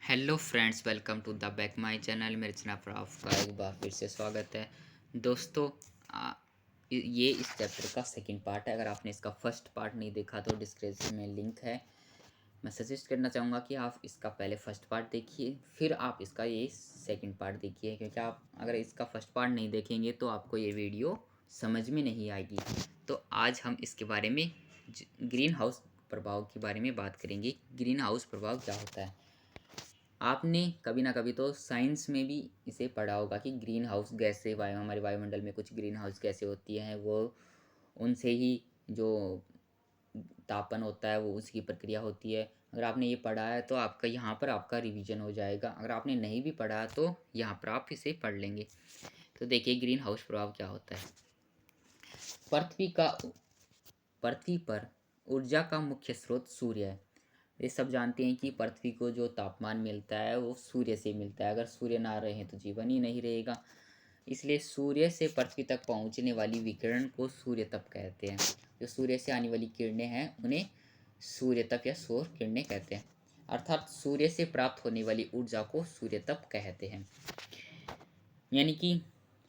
Hello friends, welcome to the back my channel. मेरे channel पर आपका एक बार फिर से स्वागत है। दोस्तों, ये इस चैप्टर का सेकंड पार्ट है। अगर आपने इसका फर्स्ट पार्ट नहीं देखा तो डिस्क्रिप्शन में लिंक है। मैं सजेस्ट करना चाहूँगा कि आप इसका पहले फर्स्ट पार्ट देखिए, फिर आप इसका ये सेकंड पार्ट देखिए, क्योंकि आप अगर इसका फर्स्ट पार्ट नहीं देखेंगे तो आपको ये वीडियो समझ में नहीं आएगी। तो आज हम इसके बारे में ग्रीन हाउस प्रभाव के बारे में बात करेंगे। ग्रीन हाउस प्रभाव क्या होता है? आपने कभी ना कभी तो साइंस में भी इसे पढ़ा होगा कि ग्रीन हाउस गैसें हमारे वायुमंडल में कुछ ग्रीन हाउस गैसें होती हैं, वो उनसे ही जो तापन होता है वो उसकी प्रक्रिया होती है। अगर आपने ये पढ़ा है तो आपका यहाँ पर आपका रिवीजन हो जाएगा। अगर आपने नहीं भी पढ़ा तो यहाँ पर आप इसे पढ़ लेंगे। तो देखिए, ग्रीन हाउस प्रभाव क्या होता है। पृथ्वी का पृथ्वी पर ऊर्जा का मुख्य स्रोत सूर्य है। ये सब जानते हैं कि पृथ्वी को जो तापमान मिलता है वो सूर्य से मिलता है। अगर सूर्य ना रहे तो जीवन ही नहीं रहेगा। इसलिए सूर्य से पृथ्वी तक पहुंचने वाली विकिरण को सूर्य तप कहते हैं। जो सूर्य से आने वाली किरणें हैं उन्हें सूर्य तप या सौर किरणें कहते हैं। अर्थात सूर्य से प्राप्त होने वाली ऊर्जा को सूर्य तप कहते हैं। यानी कि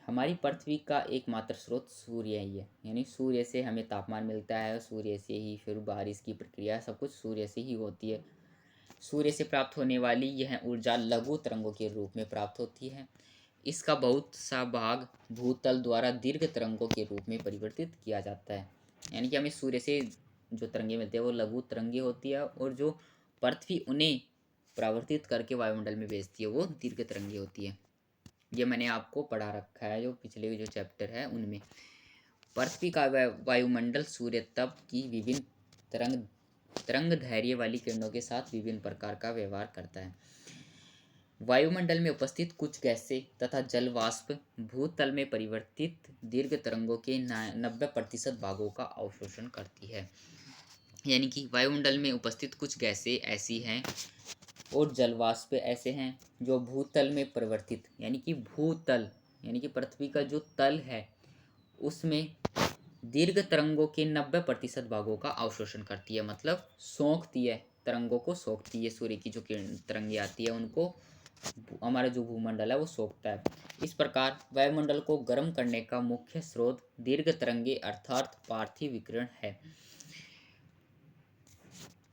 हमारी पृथ्वी का एकमात्र स्रोत सूर्य ही है। यानी सूर्य से हमें तापमान मिलता है, सूर्य से ही फिर बारिश की प्रक्रिया सब कुछ सूर्य से ही होती है। सूर्य से प्राप्त होने वाली यह ऊर्जा लघु तरंगों के रूप में प्राप्त होती है। इसका बहुत सा भाग भूतल द्वारा दीर्घ तरंगों के रूप में परिवर्तित किया जाता है। यानी कि हमें सूर्य से जो तरंगे मिलती है वो लघु तरंगे होती है, और जो पृथ्वी उन्हें परावर्तित करके वायुमंडल में भेजती है वो दीर्घ तरंगे होती है। ये मैंने आपको पढ़ा रखा है जो पिछले जो चैप्टर है उनमें। पृथ्वी का वायुमंडल सूर्य तप की विभिन्न तरंग तरंग धैर्य वाली किरणों के साथ विभिन्न प्रकार का व्यवहार करता है। वायुमंडल में उपस्थित कुछ गैसें तथा जल वाष्प भूतल में परिवर्तित दीर्घ तरंगों के 90% भागों का अवशोषण करती है। यानी कि वायुमंडल में उपस्थित कुछ गैसें ऐसी हैं और जल वाष्प ऐसे हैं जो भूतल में परिवर्तित, यानी कि भूतल यानी कि पृथ्वी का जो तल है उसमें दीर्घ तरंगों के 90% भागों का अवशोषण करती है। मतलब सोखती है, तरंगों को सोखती है। सूर्य की जो किरण तरंगे आती है उनको हमारा जो भूमंडल है वो सोखता है। इस प्रकार वायुमंडल को गर्म करने का मुख्य स्रोत दीर्घ तरंगे अर्थात पार्थिव विकिरण है।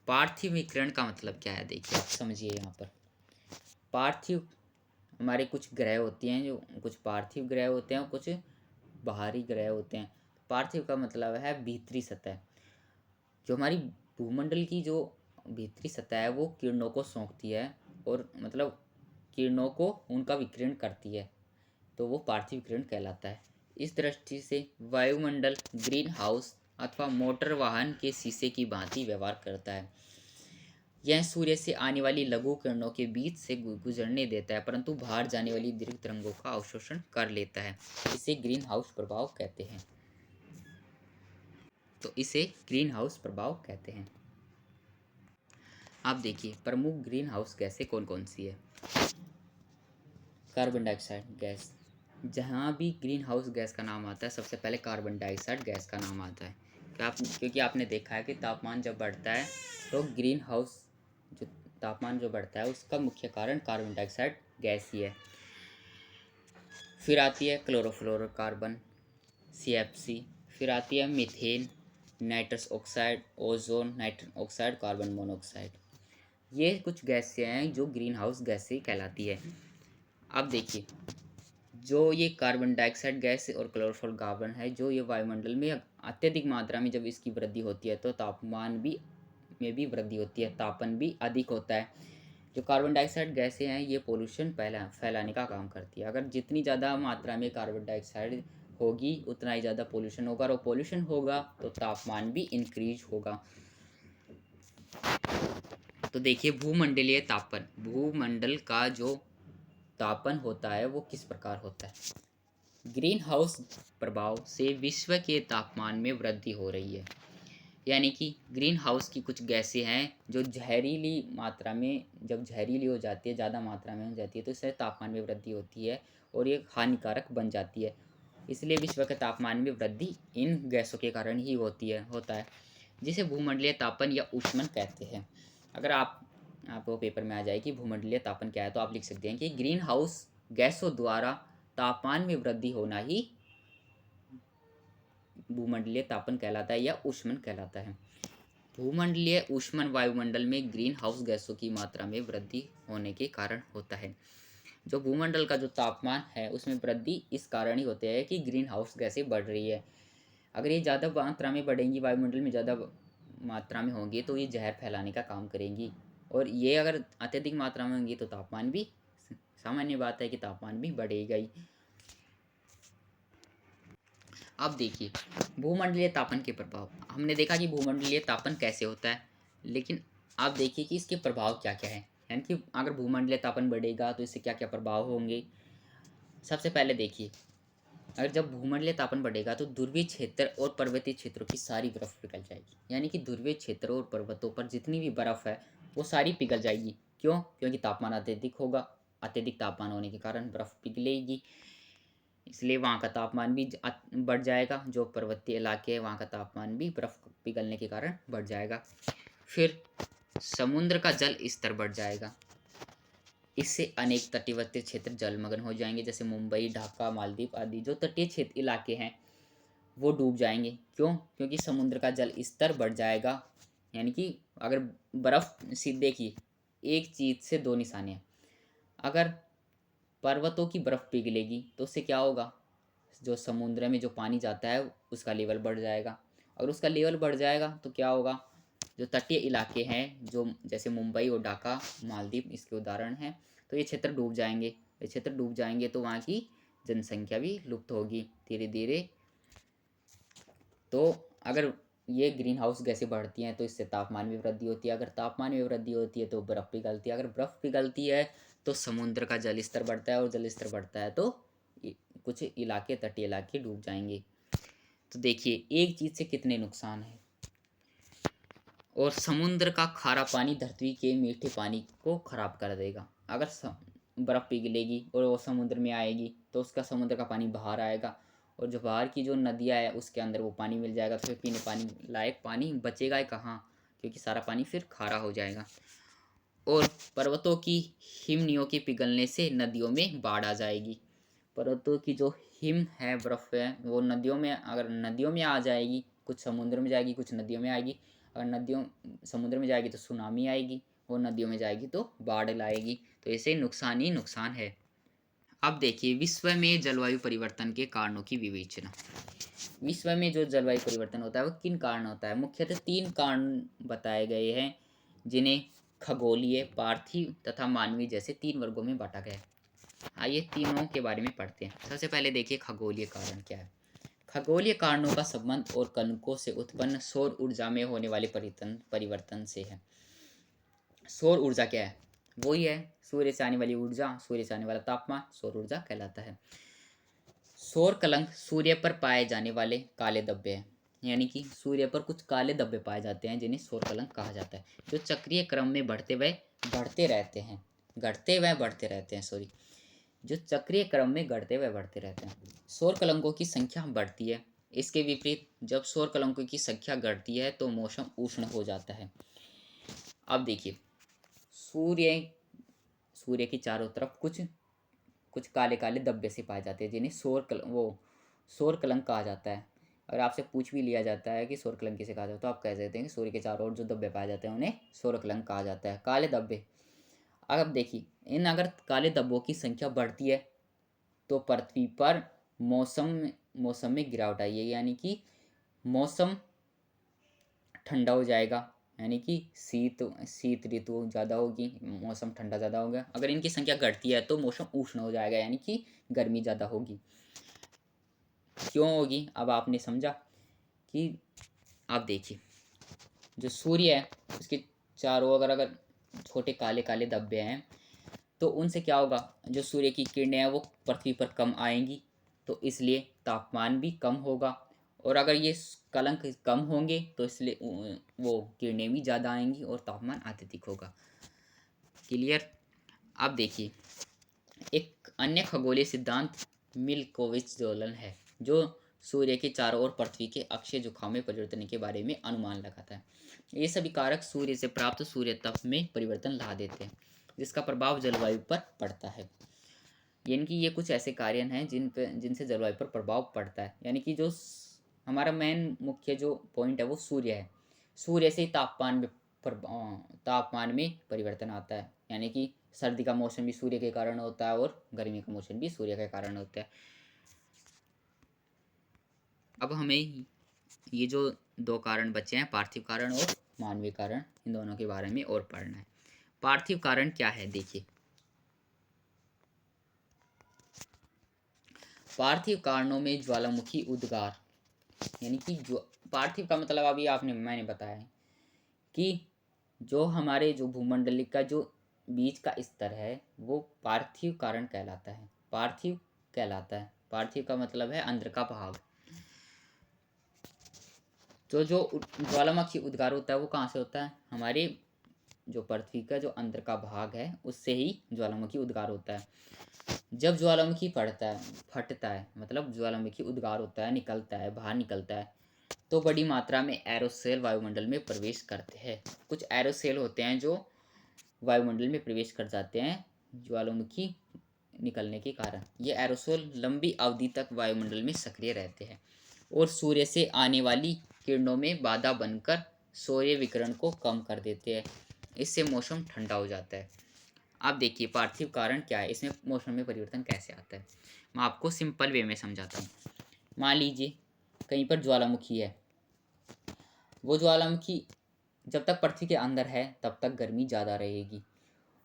पार्थिव विकिरण का मतलब क्या है, देखिए आप समझिए। यहाँ पर पार्थिव हमारे कुछ ग्रह होते हैं, जो कुछ पार्थिव ग्रह होते हैं और कुछ बाहरी ग्रह होते हैं। पार्थिव का मतलब है भीतरी सतह। जो हमारी भूमंडल की जो भीतरी सतह है वो किरणों को सोखती है, और मतलब किरणों को उनका विकिरण करती है, तो वो पार्थिव विकिरण कहलाता है। इस दृष्टि से वायुमंडल ग्रीन हाउस अथवा मोटर वाहन के शीशे की भांति व्यवहार करता है। यह सूर्य से आने वाली लघु किरणों के बीच से गुजरने देता है, परंतु बाहर जाने वाली दीर्घ तरंगों का अवशोषण कर लेता है। इसे ग्रीन हाउस प्रभाव कहते हैं। तो इसे ग्रीन हाउस प्रभाव कहते हैं। आप देखिए, प्रमुख ग्रीन हाउस गैसें कौन कौन सी है। Carbon dioxide gas. जहाँ भी ग्रीन हाउस गैस का नाम आता है सबसे पहले कार्बन डाइऑक्साइड गैस का नाम आता है। क्योंकि आपने देखा है कि तापमान जब बढ़ता है तो ग्रीन हाउस जो तापमान जो बढ़ता है उसका मुख्य कारण कार्बन डाइऑक्साइड गैस ही है। फिर आती है क्लोरोफ्लोरोकार्बन CFC। फिर आती है methane, nitrous oxide, ozone, nitrous oxide, carbon monoxide. ये कुछ गैसें हैं जो ग्रीन हाउस गैसें कहलाती है। अब देखिए, जो ये कार्बन डाइऑक्साइड गैस और क्लोरोफ्लोरोकार्बन है, जो ये वायुमंडल में अत्यधिक मात्रा में जब इसकी वृद्धि होती है तो तापमान भी में भी वृद्धि होती है, तापन भी अधिक होता है। जो कार्बन डाइऑक्साइड गैसें हैं ये पोल्यूशन फैलाने का काम करती है। अगर जितनी ज़्यादा मात्रा में कार्बन डाइऑक्साइड होगी उतना ही ज़्यादा पोल्यूशन होगा, और पोल्यूशन होगा तो तापमान भी इंक्रीज होगा। तो देखिए, भूमंडलीय तापन, भूमंडल का जो तापन होता है वो किस प्रकार होता है। ग्रीन हाउस प्रभाव से विश्व के तापमान में वृद्धि हो रही है। यानी कि ग्रीन हाउस की कुछ गैसें हैं जो जहरीली मात्रा में, जब जहरीली हो जाती है, ज़्यादा मात्रा में हो जाती है तो इससे तापमान में वृद्धि होती है और ये हानिकारक बन जाती है। इसलिए विश्व के तापमान में वृद्धि इन गैसों के कारण ही होता है, जिसे भूमंडलीय तापन या ऊष्मन कहते हैं। अगर आप आपको पेपर में आ जाएगी भूमंडलीय तापन क्या है, तो आप लिख सकते हैं कि ग्रीन हाउस गैसों द्वारा तापमान में वृद्धि होना ही भूमंडलीय तापन कहलाता है या ऊष्मन कहलाता है। भूमंडलीय ऊष्मन वायुमंडल में ग्रीन हाउस गैसों की मात्रा में वृद्धि होने के कारण होता है। जो भूमंडल का जो तापमान है उसमें वृद्धि इस कारण ही होती है कि ग्रीन हाउस गैसें बढ़ रही है। अगर ये ज़्यादा मात्रा में बढ़ेंगी, वायुमंडल में ज़्यादा मात्रा में होंगी, तो ये जहर फैलाने का काम करेंगी, और ये अगर अत्यधिक मात्रा में होंगी तो तापमान भी, सामान्य बात है कि तापमान भी बढ़ेगा ही। अब देखिए भूमंडलीय तापन के प्रभाव। हमने देखा कि भूमंडलीय तापन कैसे होता है, लेकिन आप देखिए कि इसके प्रभाव क्या क्या है, यानी कि अगर भूमंडलीय तापन बढ़ेगा तो इससे क्या क्या प्रभाव होंगे। सबसे पहले देखिए, अगर जब भूमंडलीय तापन बढ़ेगा तो ध्रुवीय क्षेत्र और पर्वतीय क्षेत्रों की सारी बर्फ पिघल जाएगी, यानी कि ध्रुवीय क्षेत्रों और पर्वतों पर जितनी भी बर्फ है वो सारी पिघल जाएगी। क्यों? क्योंकि तापमान अत्यधिक होगा, अत्यधिक तापमान होने के कारण बर्फ पिघलेगी, इसलिए वहाँ का तापमान भी बढ़ जाएगा। जो पर्वतीय इलाके हैं वहाँ का तापमान भी बर्फ पिघलने के कारण बढ़ जाएगा। फिर समुद्र का जल स्तर बढ़ जाएगा, इससे अनेक तटीवर्ती क्षेत्र जलमग्न हो जाएंगे, जैसे मुंबई, ढाका, मालदीव आदि जो तटीय क्षेत्र इलाके हैं वो डूब जाएंगे। क्यों? क्योंकि समुद्र का जल स्तर बढ़ जाएगा। यानी कि अगर बर्फ़ सीधे देखिए, एक चीज़ से दो निशाने हैं। अगर पर्वतों की बर्फ़ पिघलेगी तो उससे क्या होगा, जो समुद्र में जो पानी जाता है उसका लेवल बढ़ जाएगा, और उसका लेवल बढ़ जाएगा तो क्या होगा, जो तटीय इलाके हैं जो जैसे मुंबई और ढाका, मालदीव इसके उदाहरण हैं, तो ये क्षेत्र डूब जाएंगे। ये क्षेत्र डूब जाएंगे तो वहाँ की जनसंख्या भी लुप्त होगी धीरे धीरे। तो अगर ये ग्रीन हाउस गैसें बढ़ती हैं तो इससे तापमान में वृद्धि होती है। अगर तापमान में वृद्धि होती है तो बर्फ़ पिघलती है। अगर बर्फ़ पिघलती है तो समुद्र का जल स्तर बढ़ता है, और जल स्तर बढ़ता है तो कुछ इलाके, तटीय इलाके डूब जाएंगे। तो देखिए एक चीज़ से कितने नुकसान हैं। और समुद्र का खारा पानी धरती के मीठे पानी को खराब कर देगा। अगर बर्फ़ पिघलेगी और वो समुद्र में आएगी तो उसका समुद्र का पानी बाहर आएगा, और जो बाहर की जो नदियाँ है उसके अंदर वो पानी मिल जाएगा, तो फिर पीने पानी लायक पानी बचेगा ही कहाँ, क्योंकि सारा पानी फिर खारा हो जाएगा। और पर्वतों की हिमनियों के पिघलने से नदियों में बाढ़ आ जाएगी। पर्वतों की जो हिम है, बर्फ़ है, वो नदियों में, अगर नदियों में आ जाएगी, कुछ समुद्र में जाएगी, कुछ नदियों में आएगी। अगर नदियों समुद्र में जाएगी तो सुनामी आएगी, और नदियों में जाएगी तो बाढ़ लाएगी। तो ऐसे नुकसान ही नुकसान है। अब देखिए विश्व में जलवायु परिवर्तन के कारणों की विवेचना। विश्व में जो जलवायु परिवर्तन होता है वो किन कारण होता है? मुख्यतः तीन कारण बताए गए हैं, जिन्हें खगोलीय, पार्थिव तथा मानवीय जैसे तीन वर्गों में बांटा गया है। आइए तीनों के बारे में पढ़ते हैं। सबसे पहले देखिए खगोलीय कारण क्या है। खगोलीय कारणों का संबंध और कणकों से उत्पन्न सौर ऊर्जा में होने वाले परिवर्तन से है। सौर ऊर्जा क्या है? वही है सूर्य से आने वाली ऊर्जा, सूर्य से आने वाला तापमान सौर ऊर्जा कहलाता है। सौर कलंक सूर्य पर पाए जाने वाले काले धब्बे हैं, यानी कि सूर्य पर कुछ काले धब्बे पाए जाते हैं जिन्हें सौर कलंक कहा जाता है, जो चक्रीय क्रम में बढ़ते रहते हैं, घटते व बढ़ते रहते हैं, सॉरी, जो चक्रीय क्रम में घटते व बढ़ते रहते हैं। सौर कलंकों की संख्या बढ़ती है। इसके विपरीत जब सौर कलंकों की संख्या घटती है तो मौसम उष्ण हो जाता है। अब देखिए सूर्य सूर्य की चारों तरफ कुछ कुछ काले काले धब्बे से पाए जाते हैं, जिन्हें सौर कलंक कहा जाता है। अगर आपसे पूछ भी लिया जाता है कि सौर कलंक किसे कहा जाता है, तो आप कह देते हैं कि सूर्य के चारों ओर जो धब्बे पाए जाते हैं उन्हें सौर कलंक कहा जाता है, काले धब्बे। अब देखिए इन अगर काले धब्बों की संख्या बढ़ती है तो पृथ्वी पर मौसम में गिरावट आई है, यानी कि मौसम ठंडा हो जाएगा, यानी कि शीत शीत ऋतु ज़्यादा होगी, मौसम ठंडा ज़्यादा होगा। अगर इनकी संख्या घटती है तो मौसम उष्ण हो जाएगा, यानी कि गर्मी ज़्यादा होगी। क्यों होगी? अब आपने समझा कि आप देखिए जो सूर्य है उसके चारों अगर अगर छोटे काले काले धब्बे हैं तो उनसे क्या होगा, जो सूर्य की किरणें हैं वो पृथ्वी पर कम आएंगी, तो इसलिए तापमान भी कम होगा। और अगर ये कलंक कम होंगे तो इसलिए वो किरणें भी ज़्यादा आएंगी और तापमान अत्यधिक होगा। क्लियर? अब देखिए एक अन्य खगोलीय सिद्धांत मिल्कोविच दोलन है, जो सूर्य के चारों ओर पृथ्वी के अक्षीय झुकाव में परिवर्तन के बारे में अनुमान लगाता है। ये सभी कारक सूर्य से प्राप्त सूर्य ताप में परिवर्तन ला देते हैं, जिसका प्रभाव जलवायु पर पड़ता है। यानी कि ये कुछ ऐसे कार्य हैं जिनसे जलवायु पर प्रभाव पड़ता है। यानी कि जो हमारा मेन मुख्य जो पॉइंट है वो सूर्य है। सूर्य से ही तापमान में परिवर्तन आता है। यानी कि सर्दी का मौसम भी सूर्य के कारण होता है और गर्मी का मौसम भी सूर्य के कारण होता है। अब हमें ये जो दो कारण बचे हैं, पार्थिव कारण और मानवीय कारण, इन दोनों के बारे में और पढ़ना है। पार्थिव कारण क्या है, देखिए। पार्थिव कारणों में ज्वालामुखी उद्गार, यानी कि जो पार्थिव का मतलब अभी मैंने बताया कि जो हमारे जो भूमंडलीय का जो बीच का स्तर है वो पार्थिव कारण कहलाता है। पार्थिव कहलाता है। पार्थिव का मतलब है अंदर का भाग। तो जो ज्वालामुखी उद्गार होता है वो कहाँ से होता है, हमारे जो पृथ्वी का जो अंदर का भाग है उससे ही ज्वालामुखी उद्गार होता है। जब ज्वालामुखी फटता है मतलब ज्वालामुखी उद्गार होता है, निकलता है, बाहर निकलता है, तो बड़ी मात्रा में एरोसेल वायुमंडल में प्रवेश करते हैं। कुछ एरोसेल होते हैं जो वायुमंडल में प्रवेश कर जाते हैं ज्वालामुखी निकलने के कारण। ये एरोसोल लंबी अवधि तक वायुमंडल में सक्रिय रहते हैं और सूर्य से आने वाली किरणों में बाधा बनकर सूर्य विकिरण को कम कर देते हैं। इससे मौसम ठंडा हो जाता है। अब देखिए पार्थिव कारण क्या है, इसमें मौसम में परिवर्तन कैसे आता है। मैं आपको सिंपल वे में समझाता हूँ। मान लीजिए कहीं पर ज्वालामुखी है, वो ज्वालामुखी जब तक पृथ्वी के अंदर है तब तक गर्मी ज़्यादा रहेगी,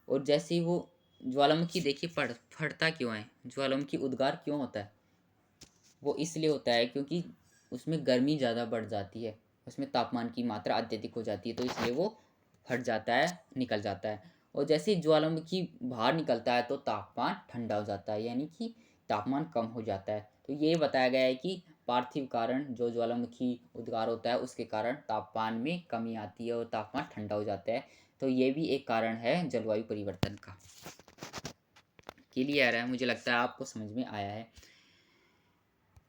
और जैसे ही वो ज्वालामुखी देखिए फटता क्यों है, ज्वालामुखी उद्गार क्यों होता है, वो इसलिए होता है क्योंकि उसमें गर्मी ज़्यादा बढ़ जाती है, उसमें तापमान की मात्रा अत्यधिक हो जाती है, तो इसलिए वो फट जाता है, निकल जाता है। और जैसे ही ज्वालामुखी बाहर निकलता है तो तापमान ठंडा हो जाता है, यानी कि तापमान कम हो जाता है। तो ये बताया गया है कि पार्थिव कारण जो ज्वालामुखी उद्गार होता है उसके कारण तापमान में कमी आती है और तापमान ठंडा हो जाता है। तो ये भी एक कारण है जलवायु परिवर्तन का। क्लियर है, मुझे लगता है आपको समझ में आया है।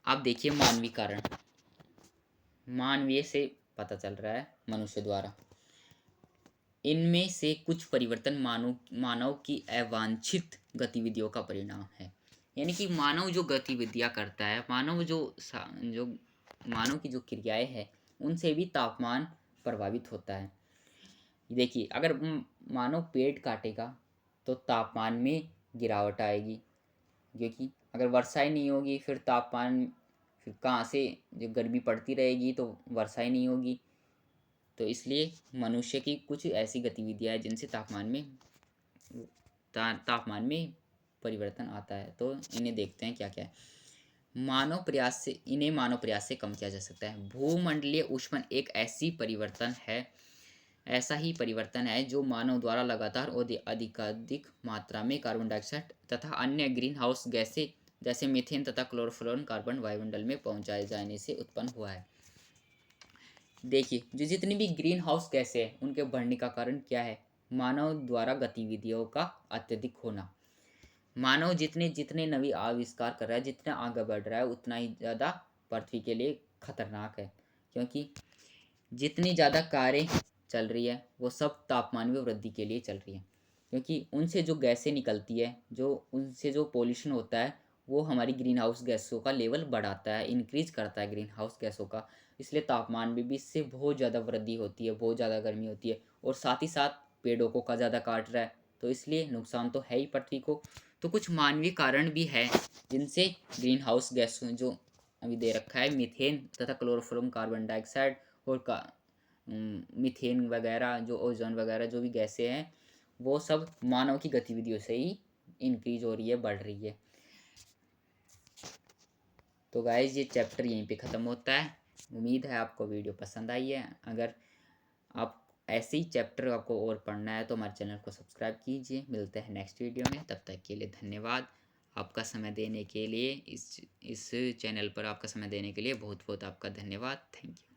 अब देखिए मानवीय कारण। मानवीय से पता चल रहा है मनुष्य द्वारा। इनमें से कुछ परिवर्तन मानव की अवांछित गतिविधियों का परिणाम है। यानी कि मानव जो गतिविधियां करता है, जो मानव की जो क्रियाएं हैं उनसे भी तापमान प्रभावित होता है। देखिए अगर मानव पेड़ काटेगा तो तापमान में गिरावट आएगी, क्योंकि अगर वर्षा ही नहीं होगी फिर तापमान, फिर कहाँ से जब गर्मी पड़ती रहेगी तो वर्षा ही नहीं होगी। तो इसलिए मनुष्य की कुछ ऐसी गतिविधियाँ हैं जिनसे तापमान में परिवर्तन आता है। तो इन्हें देखते हैं क्या क्या है। इन्हें मानव प्रयास से कम किया जा सकता है। भूमंडलीय ऊष्मन एक ऐसा ही परिवर्तन है जो मानव द्वारा लगातार और अधिकाधिक मात्रा में कार्बन डाइऑक्साइड तथा अन्य ग्रीन हाउस गैसें जैसे मीथेन तथा क्लोरोफ्लोरोकार्बन वायुमंडल में पहुंचाए जाने से उत्पन्न हुआ है। देखिए जो जितनी भी ग्रीन हाउस गैसें हैं उनके बढ़ने का कारण क्या है, मानव द्वारा गतिविधियों का अत्यधिक होना। मानव जितने जितने नवी आविष्कार कर रहा है, जितना आगे बढ़ रहा है उतना ही ज़्यादा पृथ्वी के लिए खतरनाक है, क्योंकि जितनी ज़्यादा कारें चल रही है वो सब तापमान में वृद्धि के लिए चल रही है, क्योंकि उनसे जो गैसें निकलती है, जो उनसे जो पोल्यूशन होता है वो हमारी ग्रीन हाउस गैसों का लेवल बढ़ाता है, इंक्रीज करता है ग्रीन हाउस गैसों का। इसलिए तापमान में भी इससे बहुत ज़्यादा वृद्धि होती है, बहुत ज़्यादा गर्मी होती है, और साथ ही साथ पेड़ों को का ज़्यादा काट रहा है, तो इसलिए नुकसान तो है ही पृथ्वी को। तो कुछ मानवीय कारण भी है जिनसे ग्रीन हाउस गैस जो अभी दे रखा है, मीथेन तथा क्लोरोफ्लोरो कार्बन डाइऑक्साइड और मीथेन वगैरह, जो ओजोन वगैरह जो भी गैसें हैं वो सब मानव की गतिविधियों से ही इंक्रीज हो रही है, बढ़ रही है। तो गाइज ये चैप्टर यहीं पे ख़त्म होता है। उम्मीद है आपको वीडियो पसंद आई है। अगर आप ऐसे ही चैप्टर आपको और पढ़ना है तो हमारे चैनल को सब्सक्राइब कीजिए। मिलते हैं नेक्स्ट वीडियो में, तब तक के लिए धन्यवाद। आपका समय देने के लिए इस चैनल पर आपका समय देने के लिए बहुत बहुत आपका धन्यवाद। Thank you.